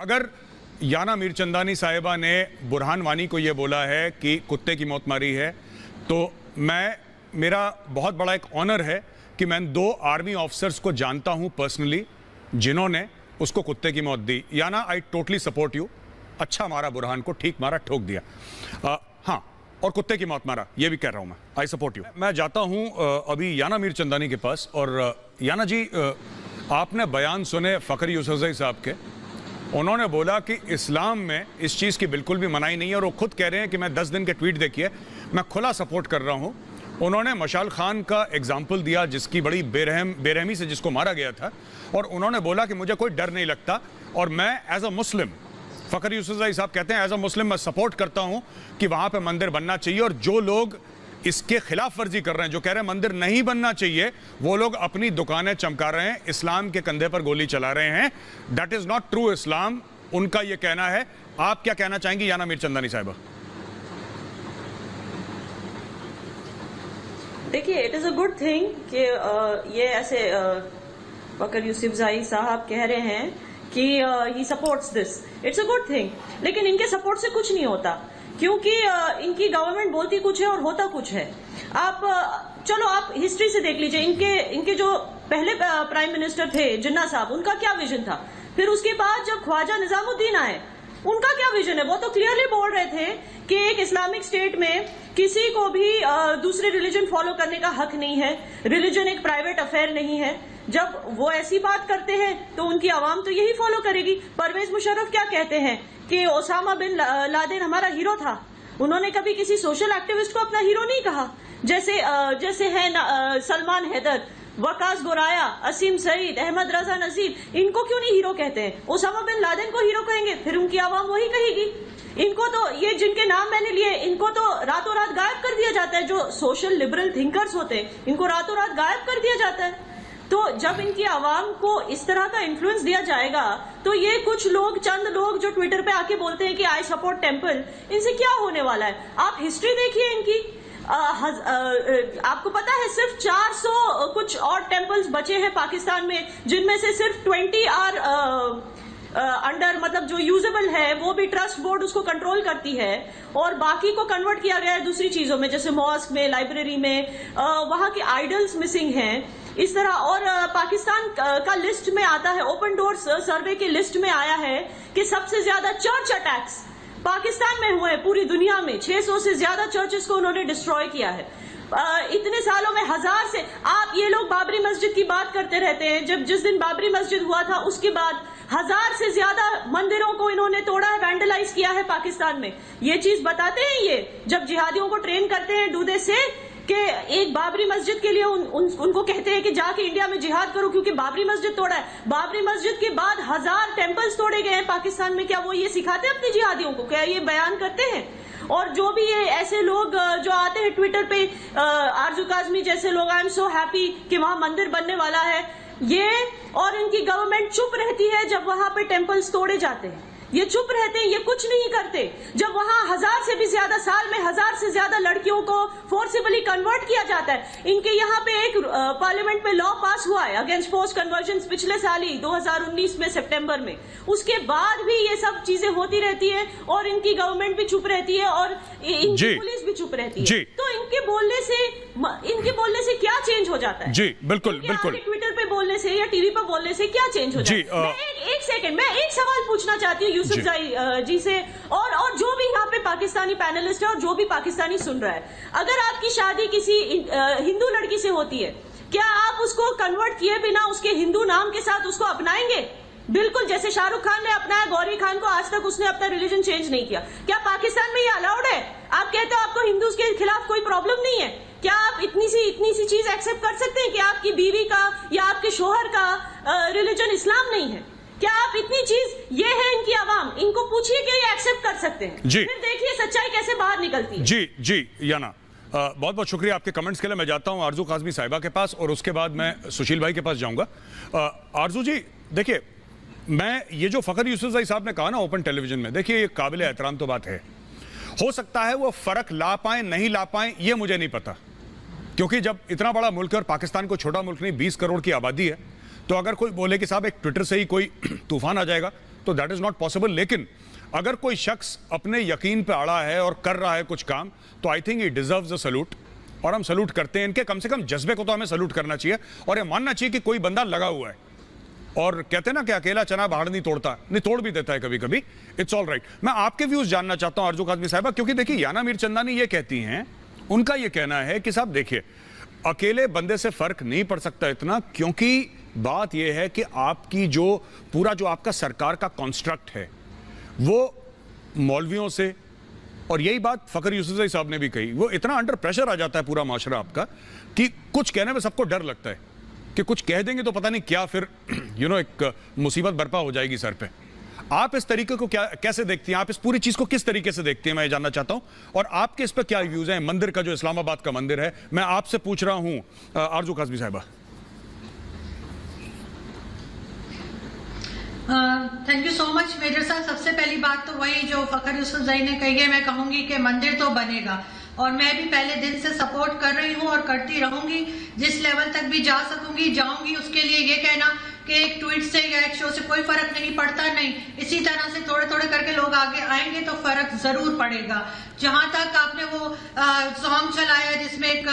अगर याना मीरचंदानी साहिबा ने बुरहान वानी को यह बोला है कि कुत्ते की मौत मारी है, तो मेरा बहुत बड़ा एक ऑनर है कि मैं 2 आर्मी ऑफिसर्स को जानता हूं पर्सनली जिन्होंने उसको कुत्ते की मौत दी। याना, आई टोटली सपोर्ट यू। अच्छा मारा बुरहान को, ठीक मारा, ठोक दिया। हाँ, और कुत्ते की मौत मारा, ये भी कह रहा हूं मैं। I support you. मैं जाता हूं अभी याना मीरचंदानी के पास। और याना जी, आपने बयान सुने फखर यूसुफजई साहब के। उन्होंने बोला कि इस्लाम में इस चीज़ की बिल्कुल भी मनाही नहीं है, और वो खुद कह रहे हैं कि मैं 10 दिन के ट्वीट देखिए, मैं खुला सपोर्ट कर रहा हूं। उन्होंने मशाल खान का एग्जाम्पल दिया जिसकी बड़ी बेरहमी से जिसको मारा गया था, और उन्होंने बोला कि मुझे कोई डर नहीं लगता, और मैं एज अ मुस्लिम, फखर यूसुफजई साहब कहते हैं, एज अ मुस्लिम मैं सपोर्ट करता हूं कि वहां पे मंदिर बनना चाहिए। और जो लोग इसके खिलाफ वर्जी कर रहे हैं, जो कह रहे हैं मंदिर नहीं बनना चाहिए, वो लोग अपनी दुकानें चमका रहे हैं, इस्लाम के कंधे पर गोली चला रहे हैं। दैट इज नॉट ट्रू इस्लाम, उनका यह कहना है। आप क्या कहना चाहेंगी याना मीरचंदानी साहिबा? देखिए, it is a good thing कि ये ऐसे फखर यूसुफजई साहब कह रहे हैं कि he supports this. It's a good thing, लेकिन इनके सपोर्ट से कुछ नहीं होता, क्योंकि इनकी गवर्नमेंट बोलती कुछ है और होता कुछ है। चलो आप हिस्ट्री से देख लीजिए, इनके जो पहले प्राइम मिनिस्टर थे जिन्ना साहब, उनका क्या विजन था। फिर उसके बाद जब ख्वाजा निजामुद्दीन आए, उनका क्या विजन है। वो तो क्लियरली बोल रहे थे कि एक इस्लामिक स्टेट में किसी को भी दूसरे रिलीजन फॉलो करने का हक नहीं है, रिलीजन एक प्राइवेट अफेयर नहीं है। जब वो ऐसी बात करते हैं तो उनकी आवाम तो यही फॉलो करेगी। परवेज मुशर्रफ क्या कहते हैं कि ओसामा बिन लादेन हमारा हीरो था। उन्होंने कभी किसी सोशल एक्टिविस्ट को अपना हीरो नहीं कहा। जैसे है सलमान हैदर, वकास गोराया, असीम सईद, अहमद रजा नजीर, इनको क्यों नहीं हीरो कहते हैं? ओसामा बिन लादेन को हीरो कहेंगे, फिर उनकी आवाम वही कहेगी। इनको तो, ये जिनके नाम मैंने लिए, इनको तो रातों रात गायब कर दिया जाता है। जो सोशल लिबरल थिंकर्स होते हैं, इनको रातों रात गायब कर दिया जाता है। तो जब इनकी आवाम को इस तरह का इन्फ्लुएंस दिया जाएगा, तो ये कुछ लोग, चंद लोग जो ट्विटर पे आके बोलते हैं कि आई सपोर्ट टेम्पल, इनसे क्या होने वाला है? आप हिस्ट्री देखिए इनकी। आपको पता है सिर्फ 400 कुछ और टेम्पल्स बचे हैं पाकिस्तान में, जिनमें से सिर्फ 20 आर अंडर, मतलब जो यूजेबल है, वो भी ट्रस्ट बोर्ड उसको कंट्रोल करती है, और बाकी को कन्वर्ट किया गया है दूसरी चीजों में, जैसे मॉस्क में, लाइब्रेरी में। वहां के आइडल्स मिसिंग हैं इस तरह। और पाकिस्तान का लिस्ट में आता है, ओपन डोर्स सर्वे की लिस्ट में आया है कि सबसे ज्यादा चर्च अटैक्स पाकिस्तान में हुए हैं पूरी दुनिया में। 600 से ज्यादा चर्चेस को उन्होंने डिस्ट्रॉय किया है। इतने सालों में 1000 से, आप ये लोग बाबरी मस्जिद की बात करते रहते हैं। जिस दिन बाबरी मस्जिद हुआ था, उसके बाद 1000 से ज्यादा मंदिरों को इन्होंने तोड़ा है, वैंडलाइज किया है पाकिस्तान में। ये चीज बताते हैं ये, जब जिहादियों को ट्रेन करते हैं डू दे से कि एक बाबरी मस्जिद के लिए उनको कहते हैं कि जाके इंडिया में जिहाद करो क्योंकि बाबरी मस्जिद तोड़ा है। बाबरी मस्जिद के बाद 1000 टेम्पल्स तोड़े गए हैं पाकिस्तान में। क्या वो ये सिखाते हैं अपने जिहादियों को? क्या ये बयान करते हैं? और जो भी ये ऐसे लोग जो आते हैं ट्विटर पे, आरजू काजमी जैसे लोग, आई एम सो हैप्पी कि वहां मंदिर बनने वाला है, ये और इनकी गवर्नमेंट चुप रहती है जब वहां पे टेम्पल्स तोड़े जाते हैं। ये चुप रहते हैं, ये कुछ नहीं करते। जब वहां 1000 से भी ज्यादा, साल में 1000 से ज्यादा लड़कियों को फोर्सिबली कन्वर्ट किया जाता है। इनके यहाँ पे एक पार्लियामेंट में लॉ पास हुआ है अगेंस्ट फोर्स कन्वर्जन, पिछले साल ही 2019 में सितंबर में। उसके बाद भी ये सब चीजें होती रहती है, और इनकी गवर्नमेंट भी चुप रहती है, और इनकी पुलिस भी चुप रहती है। तो इनके बोलने से क्या चेंज हो जाता है? जी बिल्कुल बिल्कुल। ट्विटर पे बोलने से या टीवी पर बोलने से क्या चेंज हो जाता है? एक सेकंड, मैं एक सवाल पूछना चाहती हूँ यूसुफजई जी से, और जो भी यहाँ पे पाकिस्तानी पैनलिस्ट है और जो भी पाकिस्तानी सुन रहा है, अगर आपकी शादी किसी हिंदू लड़की से होती है, क्या आप उसको कन्वर्ट किए बिना उसके हिंदू नाम के साथ उसको अपनाएंगे? बिल्कुल, जैसे शाहरुख खान ने अपनाया गौरी खान को, आज तक उसने अपना रिलीजन चेंज नहीं किया। क्या पाकिस्तान में ये अलाउड है? आप कहते हो आपको हिंदूज के खिलाफ कोई प्रॉब्लम नहीं है, क्या आप इतनी सी चीज एक्सेप्ट कर सकते हैं कि आपकी बीवी का या आपके शोहर का रिलीजन इस्लाम नहीं है? क्या आप इतनी चीज, ये है इनकी आवाम, इनको पूछिए कि ये एक्सेप्ट कर सकते हैं? जी, फिर देखिए सच्चाई कैसे बाहर निकलती है। जी याना, बहुत बहुत शुक्रिया आपके कमेंट्स के लिए। मैं जाता हूं आरजू काजमी साहिबा के पास, और उसके बाद मैं सुशील भाई के पास जाऊंगा। आरजू जी, देखिए, मैं ये जो फखर यूसुफजई साहब ने कहा ना ओपन टेलीविजन में, देखिए ये काबिल एहतराम तो बात है। हो सकता है वो फर्क ला पाए नहीं ला पाए, ये मुझे नहीं पता, क्योंकि जब इतना बड़ा मुल्क है, और पाकिस्तान को छोटा मुल्क नहीं, 20 करोड़ की आबादी है, तो अगर कोई बोले कि साहब एक ट्विटर से ही कोई तूफान आ जाएगा, तो दैट इज नॉट पॉसिबल। लेकिन अगर कोई शख्स अपने यकीन पे अड़ा है और कर रहा है कुछ काम, तो I think he deserves a salute, और हम सैल्यूट करते हैं। इनके कम से कम जज्बे को तो हमें सैल्यूट करना चाहिए और ये मानना चाहिए कि कोई बंदा लगा हुआ है। और कहते हैं ना कि अकेला चना पहाड़ नहीं तोड़ता, नहीं तोड़ भी देता है कभी कभी। It's all right. मैं आपके व्यूज जानना चाहता हूं आरजू काज़मी साहिबा, क्योंकि देखिए याना मीरचंदानी ये कहती हैं, उनका ये कहना है कि साहब देखिए अकेले बंदे से फर्क नहीं पड़ सकता इतना, क्योंकि बात यह है कि आपकी जो पूरा जो आपका सरकार का कॉन्स्ट्रक्ट है वो मौलवियों से, और यही बात फखर यूसुफजई साहब ने भी कही, वो इतना अंडर प्रेशर आ जाता है पूरा माशरा आपका कि कुछ कहने में सबको डर लगता है कि कुछ कह देंगे तो पता नहीं क्या फिर एक मुसीबत बर्पा हो जाएगी सर पे। आप इस तरीके को कैसे देखती हैं? आप इस पूरी चीज को किस तरीके से देखती हैं, मैं ये जानना चाहता हूं। और आपके इस पर क्या व्यूज हैं? मंदिर का जो इस्लामाबाद का मंदिर है, मैं आपसे पूछ रहा हूं आरजू काज़मी साहिबा। Thank you so much major साहब। सबसे पहली बात तो वही जो फखर यूसुफजई ने कही है, मैं कहूंगी कि मंदिर तो बनेगा, और मैं भी पहले दिन से सपोर्ट कर रही हूं और करती रहूंगी। जिस लेवल तक भी जा सकूंगी जाऊंगी। उसके लिए ये कहना कि एक ट्वीट से या एक शो से कोई फर्क नहीं पड़ता, नहीं, इसी तरह से थोड़े थोड़े करके लोग आगे आएंगे तो फर्क जरूर पड़ेगा। जहां तक आपने वो सॉन्ग चलाया जिसमें एक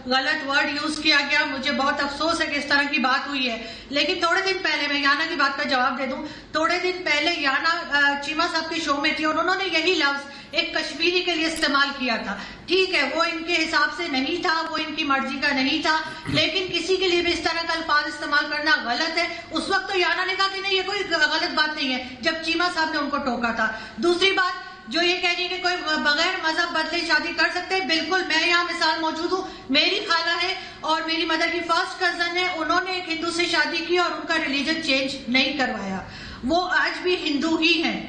गलत वर्ड यूज किया गया, मुझे बहुत अफसोस है कि इस तरह की बात हुई है। लेकिन थोड़े दिन पहले, मैं याना की बात का जवाब दे दूं, थोड़े दिन पहले याना चीमा साहब के शो में थी और उन्होंने यही लफ्ज एक कश्मीरी के लिए इस्तेमाल किया था। ठीक है, वो इनके हिसाब से नहीं था, वो इनकी मर्जी का नहीं था, लेकिन किसी के लिए भी इस तरह का अल्फाज इस्तेमाल करना गलत है। उस वक्त तो याना ने कहा कि नहीं ये कोई गलत बात नहीं है, जब चीमा साहब ने उनको टोका था। दूसरी बात जो ये कह रही है कि कोई बगैर मजहब बदले शादी कर सकते हैं, बिल्कुल, मैं यहाँ मिसाल मौजूद हूँ। मेरी खाला है और मेरी मदर की फर्स्ट कजन है, उन्होंने एक हिंदू से शादी की और उनका रिलीजन चेंज नहीं करवाया, वो आज भी हिंदू ही हैं।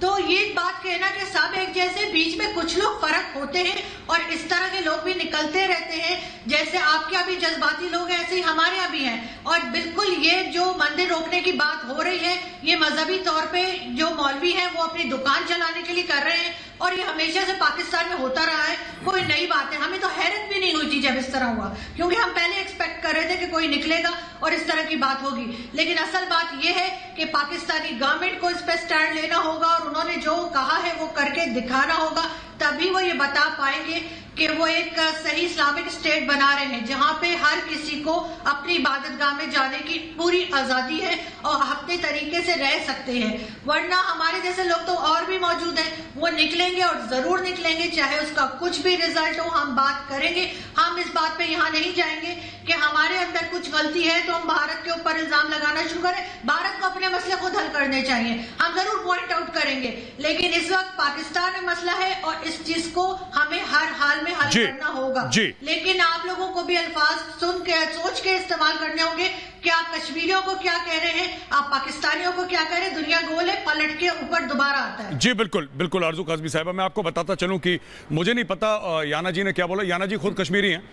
तो ये बात कहना कि सब एक जैसे, बीच में कुछ लोग फर्क होते हैं और इस तरह के लोग भी निकलते रहते हैं। जैसे आपके यहाँ भी जज्बाती लोग हैं, ऐसे ही हमारे यहाँ भी हैं। और बिल्कुल ये जो मंदिर रोकने की बात हो रही है, ये मजहबी तौर पे जो मौलवी हैं वो अपनी दुकान चलाने के लिए कर रहे हैं, और ये हमेशा से पाकिस्तान में होता रहा है, कोई नई बात है। हमें तो हैरत भी नहीं हुई थी जब इस तरह हुआ, क्योंकि हम पहले एक्सपेक्ट कर रहे थे कि कोई निकलेगा और इस तरह की बात होगी। लेकिन असल बात यह है कि पाकिस्तानी गवर्नमेंट को इस पर स्टैंड लेना होगा और उन्होंने जो कहा है वो करके दिखाना होगा, तभी वो ये बता पाएंगे कि वो एक सही इस्लामिक स्टेट बना रहे हैं जहां पे हर किसी को अपनी इबादतगाह में जाने की पूरी आजादी है और अपने तरीके से रह सकते हैं। वरना हमारे जैसे लोग तो और भी मौजूद हैं, वो निकलेंगे और जरूर निकलेंगे, चाहे उसका कुछ भी रिजल्ट हो। हम बात करेंगे, हम इस बात पे यहाँ नहीं जाएंगे कि हमारे अंदर कुछ गलती है तो हम भारत के ऊपर इल्जाम लगाना शुरू करें। भारत को अपने मसले खुद हल करने चाहिए, हम जरूर पॉइंट आउट करेंगे, लेकिन इस वक्त पाकिस्तान में मसला है और इस चीज को हमें हर हाल में हल करना होगा। लेकिन आप लोगों को भी अल्फाज सुन के सोच के इस्तेमाल करने होंगे कि आप कश्मीरियों को क्या कह रहे हैं, आप पाकिस्तानियों को क्या कह रहे हैं। दुनिया गोल है, पलट के ऊपर दोबारा आता है। जी बिल्कुल बिल्कुल आरजू काज़मी साहिबा, मैं आपको बताता चलूं कि मुझे नहीं पता याना जी ने क्या बोला। याना जी खुद कश्मीरी हैं।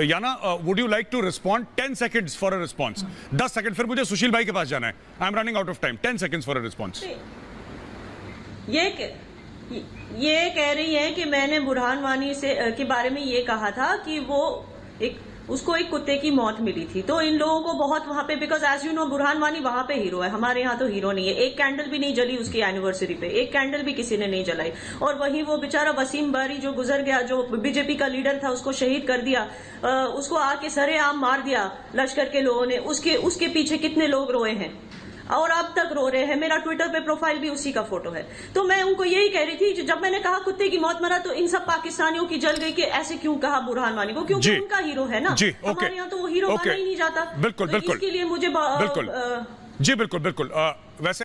Yana, would you like to respond? 10 seconds for a response. 10 second, फिर मुझे सुशील भाई के पास जाना है। I am running out of time. 10 seconds for a response. ये कह रही है कि मैंने बुरहान वानी से के बारे में ये कहा था कि वो उसको एक कुत्ते की मौत मिली थी। तो इन लोगों को बहुत वहां पे, because as you know Burhan Wani वहां पे हीरो है, हमारे यहाँ तो हीरो नहीं है। एक कैंडल भी नहीं जली उसकी एनिवर्सरी पे, एक कैंडल भी किसी ने नहीं जलाई। और वहीं वो बेचारा वसीम बारी जो गुजर गया, जो बीजेपी का लीडर था, उसको शहीद कर दिया, उसको आके सरेआम मार दिया लश्कर के लोगों ने। उसके पीछे कितने लोग रोए हैं और अब तक रो रहे हैं। मेरा ट्विटर पे प्रोफाइल भी उसी का फोटो है। तो मैं उनको यही कह रही थी, जब मैंने कहा कुत्ते की मौत मरा, तो इन सब पाकिस्तानियों की जल गई कि ऐसे क्यों कहा बुरहान वानी को, क्योंकि उनका हीरो है ना। हमारे यहाँ तो वो हीरो माना ही नहीं जाता। बिल्कुल बिल्कुल, इसके लिए मुझे बिल्कुल जी बिल्कुल बिल्कुल। वैसे